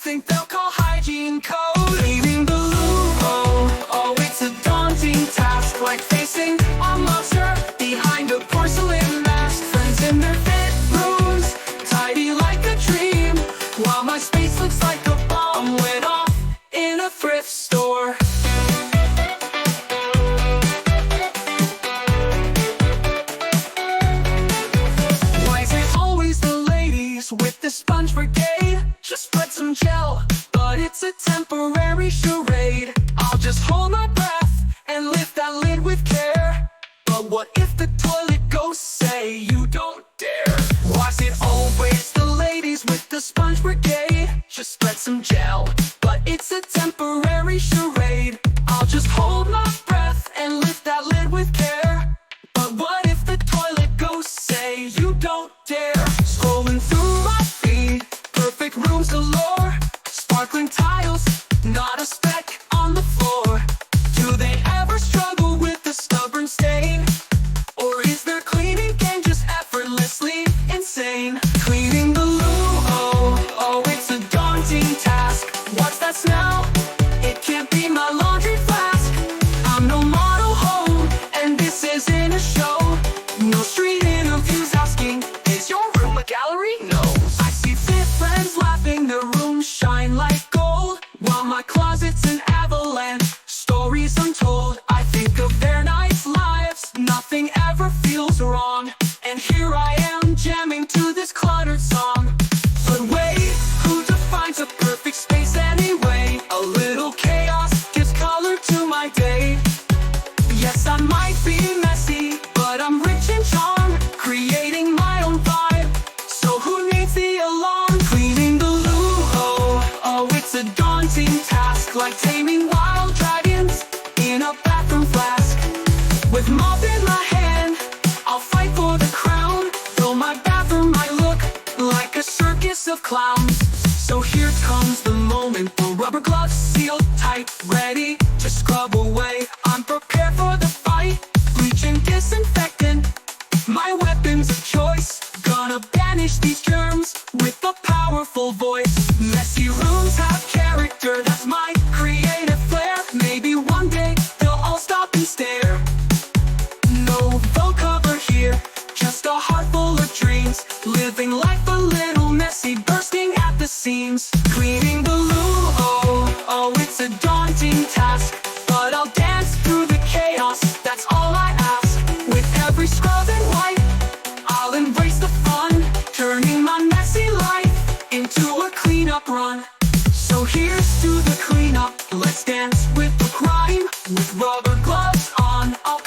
think they'll call hygiene code. Leaving the loo, oh, it's a daunting task, like facing a monster behind a porcelain mask. Friends in their bedrooms, tidy like a dream, while my space looks like a bomb went off in a thrift store. Why is it always the ladies with the sponge brigade? Just spread some gel, but it's a temporary charade. I'll just hold my breath and lift that lid with care. But what if the toilet ghosts say you don't dare? Why is it always the ladies with the sponge brigade? Just spread some gel, but it's a temporary charade. I'll just hold my breath and lift that lid with care. But what if the toilet ghosts say you don't dare? Scrolling through my feed, perfect rooms galore, sparkling tiles, not a speck on the floor. Do they ever struggle with the stubborn stain? Or is their cleaning game just effortlessly insane? Cleaning the loo, oh, it's a daunting task. What's that smell? It can't be my laundry flask. I'm no model home, and this isn't a show. No street interviews asking, is your room a gallery? No. I see fit friends laughing, their rooms shine like gold, while my closet's an avalanche, stories untold. I think of their nice lives, nothing ever feels wrong, and here I am jamming to this cluttered song. But wait, who defines a perfect space anyway? A little chaos gives color to my day. Yes, I might be messy, but I'm rich in charm, creating my own vibe. So who needs the alarm? Cleaning the loo, oh, it's a daunting task, like taming wild dragons in a bathroom flask. With mop in my hand, I'll fight for the crown, though my bathroom might look like a circus of clowns. So here comes the moment, the rubber gloves sealed tight, ready to scrub away. I'm prepared for the fight, bleach and disinfectant, my weapons of choice. Gonna banish these germs with a powerful voice. Messy rooms have character, that's my creative flair. Maybe one day they'll all stop and stare. No faux cover here, just a heart full of dreams, living life a little messy, bursting at the seams. Cleaning the loo, oh, it's a daunting task, but I'll dance through the chaos, that's all I ask. With every scrub and wipe, I'll embrace the fun, turning my messy life into a cleanup run. So here's to the cleanup, let's dance with the grime. With rubber gloves on, I'll